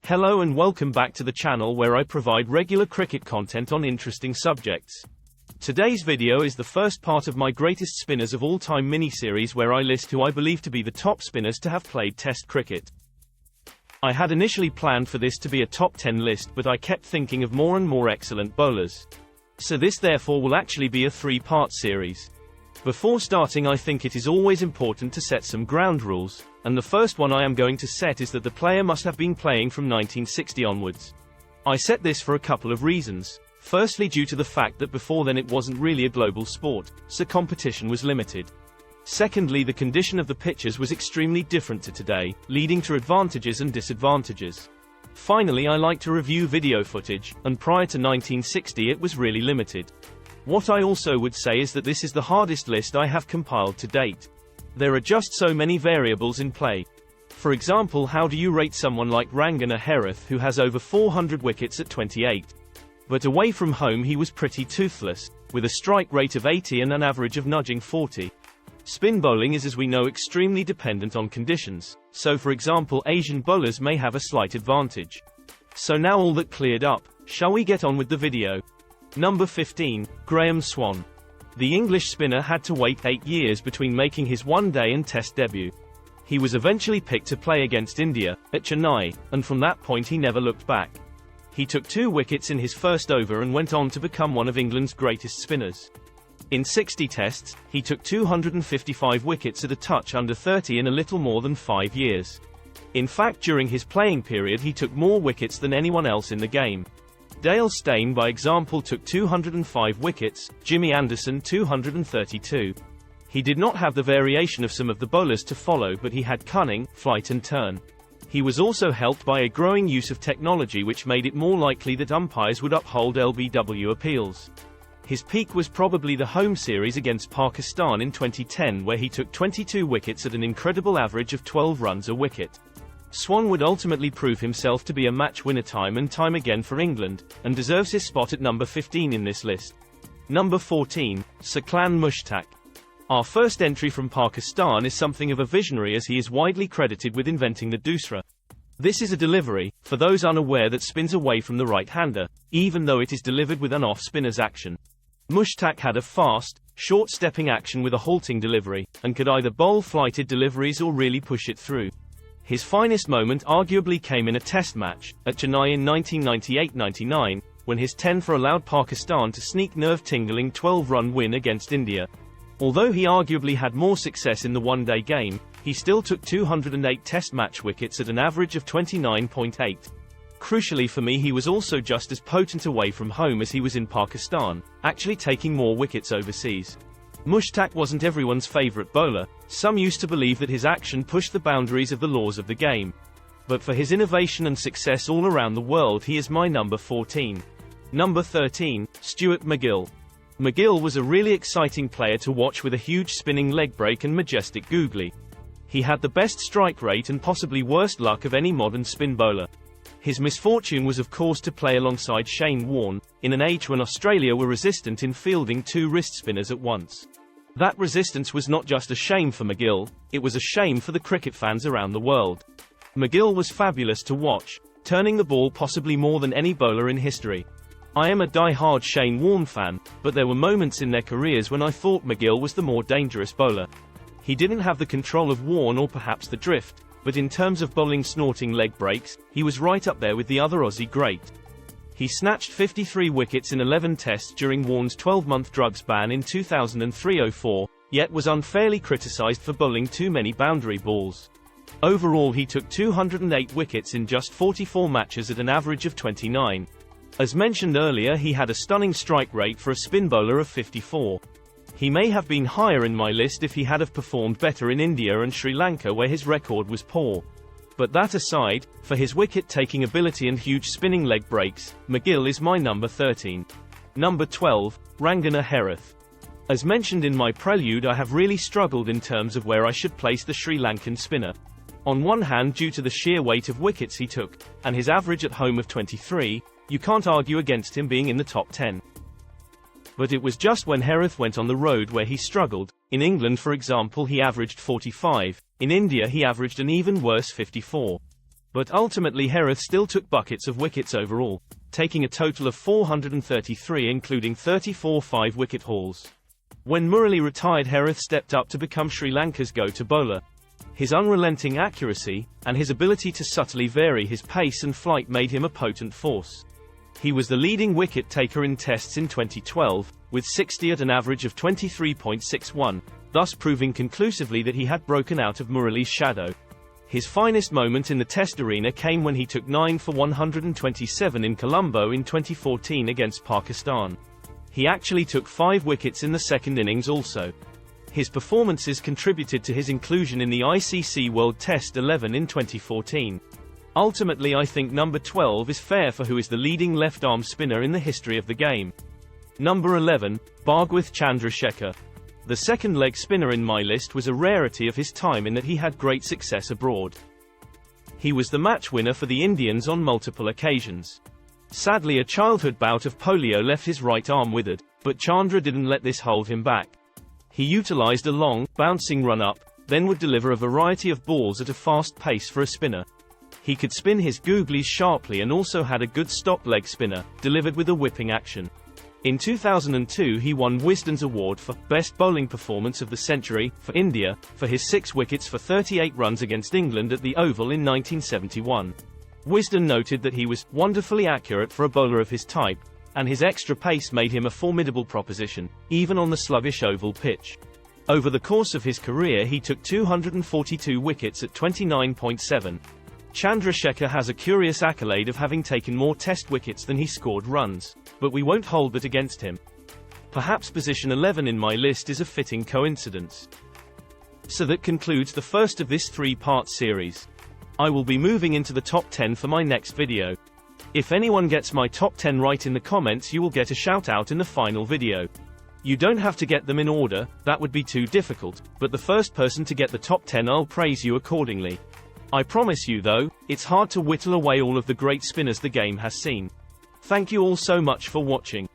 Hello and welcome back to the channel where I provide regular cricket content on interesting subjects. Today's video is the first part of my greatest spinners of all time mini-series where I list who I believe to be the top spinners to have played Test cricket. I had initially planned for this to be a top 10 list, but I kept thinking of more and more excellent bowlers. So this therefore will actually be a 3-part series. Before starting, I think it is always important to set some ground rules, and the first one I am going to set is that the player must have been playing from 1960 onwards. I set this for a couple of reasons. Firstly, due to the fact that before then it wasn't really a global sport, so competition was limited. Secondly, the condition of the pitches was extremely different to today, leading to advantages and disadvantages. Finally, I like to review video footage, and prior to 1960 it was really limited. What I also would say is that this is the hardest list I have compiled to date. There are just so many variables in play. For example, how do you rate someone like Rangana Herath, who has over 400 wickets at 28? But away from home he was pretty toothless, with a strike rate of 80 and an average of nudging 40. Spin bowling is, as we know, extremely dependent on conditions, so for example Asian bowlers may have a slight advantage. So now all that cleared up, shall we get on with the video? Number 15, Swann. The English spinner had to wait 8 years between making his one-day and Test debut. He was eventually picked to play against India, at Chennai, and from that point he never looked back. He took 2 wickets in his first over and went on to become one of England's greatest spinners. In 60 tests, he took 255 wickets at a touch under 30 in a little more than 5 years. In fact, during his playing period he took more wickets than anyone else in the game. Dale Steyn, by example, took 205 wickets, Jimmy Anderson 232. He did not have the variation of some of the bowlers to follow, but he had cunning, flight and turn. He was also helped by a growing use of technology which made it more likely that umpires would uphold LBW appeals. His peak was probably the home series against Pakistan in 2010, where he took 22 wickets at an incredible average of 12 runs a wicket. Swann would ultimately prove himself to be a match winner time and time again for England, and deserves his spot at number 15 in this list. Number 14, Shaheen Mushtaq. Our first entry from Pakistan is something of a visionary, as he is widely credited with inventing the doosra. This is a delivery, for those unaware, that spins away from the right-hander, even though it is delivered with an off-spinner's action. Mushtaq had a fast, short-stepping action with a halting delivery, and could either bowl flighted deliveries or really push it through. His finest moment arguably came in a test match, at Chennai in 1998-99, when his 10 for allowed Pakistan to sneak nerve-tingling 12-run win against India. Although he arguably had more success in the one-day game, he still took 208 test match wickets at an average of 29.8. Crucially for me, he was also just as potent away from home as he was in Pakistan, actually taking more wickets overseas. Mushtaq wasn't everyone's favourite bowler. Some used to believe that his action pushed the boundaries of the laws of the game. But for his innovation and success all around the world, he is my number 14. Number 13, Stuart McGill. McGill was a really exciting player to watch, with a huge spinning leg break and majestic googly. He had the best strike rate and possibly worst luck of any modern spin bowler. His misfortune was of course to play alongside Shane Warne, in an age when Australia were resistant in fielding 2 wrist spinners at once. That resistance was not just a shame for McGill, it was a shame for the cricket fans around the world. McGill was fabulous to watch, turning the ball possibly more than any bowler in history. I am a die-hard Shane Warne fan, but there were moments in their careers when I thought McGill was the more dangerous bowler. He didn't have the control of Warne or perhaps the drift, but in terms of bowling snorting leg breaks, he was right up there with the other Aussie great. He snatched 53 wickets in 11 tests during Warne's 12-month drugs ban in 2003-04, yet was unfairly criticised for bowling too many boundary balls. Overall he took 208 wickets in just 44 matches at an average of 29. As mentioned earlier, he had a stunning strike rate for a spin bowler of 54. He may have been higher in my list if he had have performed better in India and Sri Lanka, where his record was poor. But that aside, for his wicket-taking ability and huge spinning leg breaks, McGill is my number 13. Number 12, Rangana Herath. As mentioned in my prelude, I have really struggled in terms of where I should place the Sri Lankan spinner. On one hand, due to the sheer weight of wickets he took, and his average at home of 23, you can't argue against him being in the top 10. But it was just when Herath went on the road where he struggled. In England, for example, he averaged 45. In India he averaged an even worse 54. But ultimately Herath still took buckets of wickets overall, taking a total of 433 including 34 5-wicket hauls. When Murali retired, Herath stepped up to become Sri Lanka's go-to bowler. His unrelenting accuracy, and his ability to subtly vary his pace and flight made him a potent force. He was the leading wicket-taker in Tests in 2012, with 60 at an average of 23.61, thus proving conclusively that he had broken out of Murali's shadow. His finest moment in the Test arena came when he took 9 for 127 in Colombo in 2014 against Pakistan. He actually took 5 wickets in the second innings also. His performances contributed to his inclusion in the ICC World Test 11 in 2014. Ultimately, I think number 12 is fair for who is the leading left-arm spinner in the history of the game. Number 11, Bhagwith Chandrashekhar. The second leg spinner in my list was a rarity of his time in that he had great success abroad. He was the match winner for the Indians on multiple occasions. Sadly, a childhood bout of polio left his right arm withered, but Chandra didn't let this hold him back. He utilized a long, bouncing run-up, then would deliver a variety of balls at a fast pace for a spinner. He could spin his googlies sharply and also had a good stop leg spinner, delivered with a whipping action. In 2002 he won Wisden's award for Best Bowling Performance of the Century, for India, for his 6 wickets for 38 runs against England at the Oval in 1971. Wisden noted that he was wonderfully accurate for a bowler of his type, and his extra pace made him a formidable proposition, even on the sluggish oval pitch. Over the course of his career he took 242 wickets at 29.7. Chandrasekhar has a curious accolade of having taken more Test wickets than he scored runs, but we won't hold that against him. Perhaps position 11 in my list is a fitting coincidence. So that concludes the first of this 3-part series. I will be moving into the top 10 for my next video. If anyone gets my top 10 right in the comments, you will get a shout out in the final video. You don't have to get them in order, that would be too difficult, but the first person to get the top 10, I'll praise you accordingly. I promise you though, it's hard to whittle away all of the great spinners the game has seen. Thank you all so much for watching.